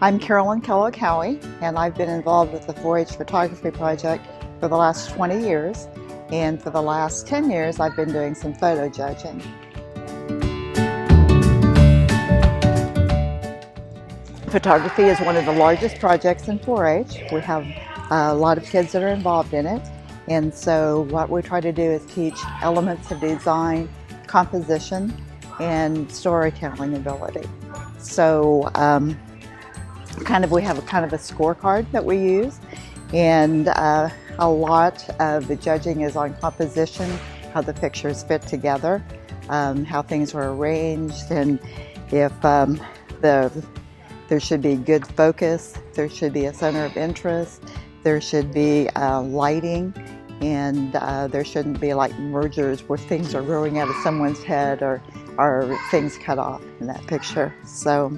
I'm Karolyn Kellogg Howey, and I've been involved with the 4-H photography project for the last 20 years, and for the last 10 years I've been doing some photo judging. Photography is one of the largest projects in 4-H. We have a lot of kids that are involved in it, and so what we try to do is teach elements of design, composition, and storytelling ability. So we have a kind of a scorecard that we use, and a lot of the judging is on composition, how the pictures fit together, how things were arranged, and if there should be good focus, there should be a center of interest, there should be lighting, and there shouldn't be like mergers where things are growing out of someone's head or things cut off in that picture. So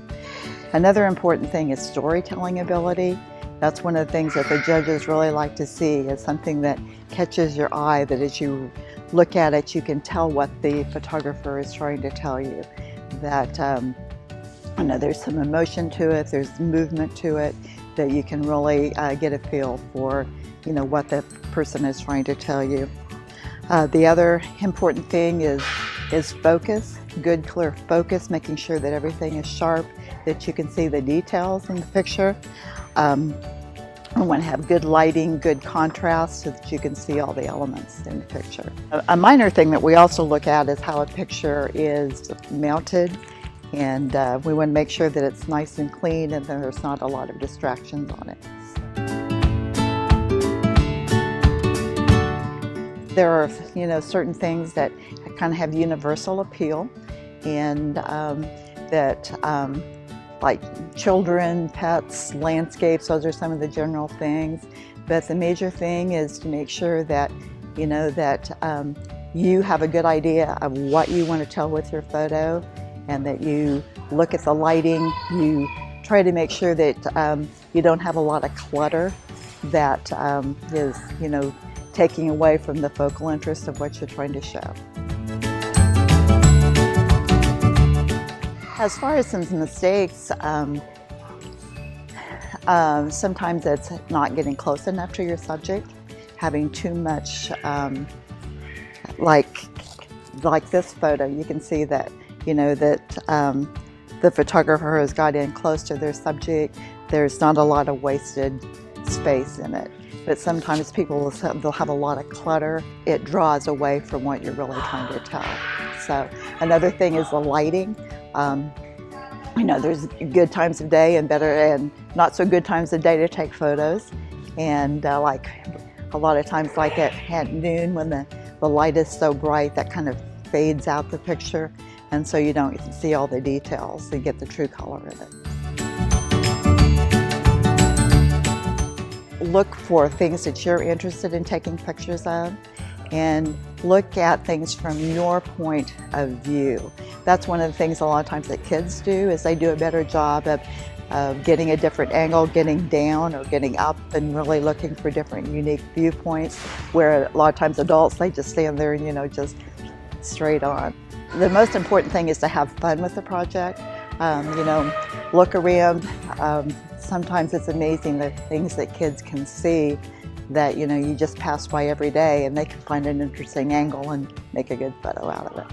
another important thing is storytelling ability. That's one of the things that the judges really like to see, is something that catches your eye, that as you look at it you can tell what the photographer is trying to tell you. That there's some emotion to it, there's movement to it, that you can really get a feel for what the person is trying to tell you. The other important thing is focus, good clear focus, making sure that everything is sharp, that you can see the details in the picture. We want to have good lighting, good contrast, so that you can see all the elements in the picture. A minor thing that we also look at is how a picture is mounted, and we want to make sure that it's nice and clean and there's not a lot of distractions on it. There are certain things that kind of have universal appeal, and like children, pets, landscapes, those are some of the general things. But the major thing is to make sure that you have a good idea of what you want to tell with your photo, and that you look at the lighting, you try to make sure that you don't have a lot of clutter that is taking away from the focal interest of what you're trying to show. As far as some mistakes, sometimes it's not getting close enough to your subject, having too much, like this photo, you can see that the photographer has got in close to their subject. There's not a lot of wasted space in it. But sometimes they'll have a lot of clutter. It draws away from what you're really trying to tell. So another thing is the lighting. There's good times of day and better and not so good times of day to take photos. And like a lot of times, like at noon when the light is so bright, that kind of fades out the picture. And so you don't see all the details and get the true color in it. Look for things that you're interested in taking pictures of, and look at things from your point of view. That's one of the things a lot of times that kids do, is they do a better job of getting a different angle, getting down or getting up, and really looking for different unique viewpoints, where a lot of times adults, they just stand there and just straight on. The most important thing is to have fun with the project. Look around. Sometimes it's amazing the things that kids can see that you just pass by every day, and they can find an interesting angle and make a good photo out of it.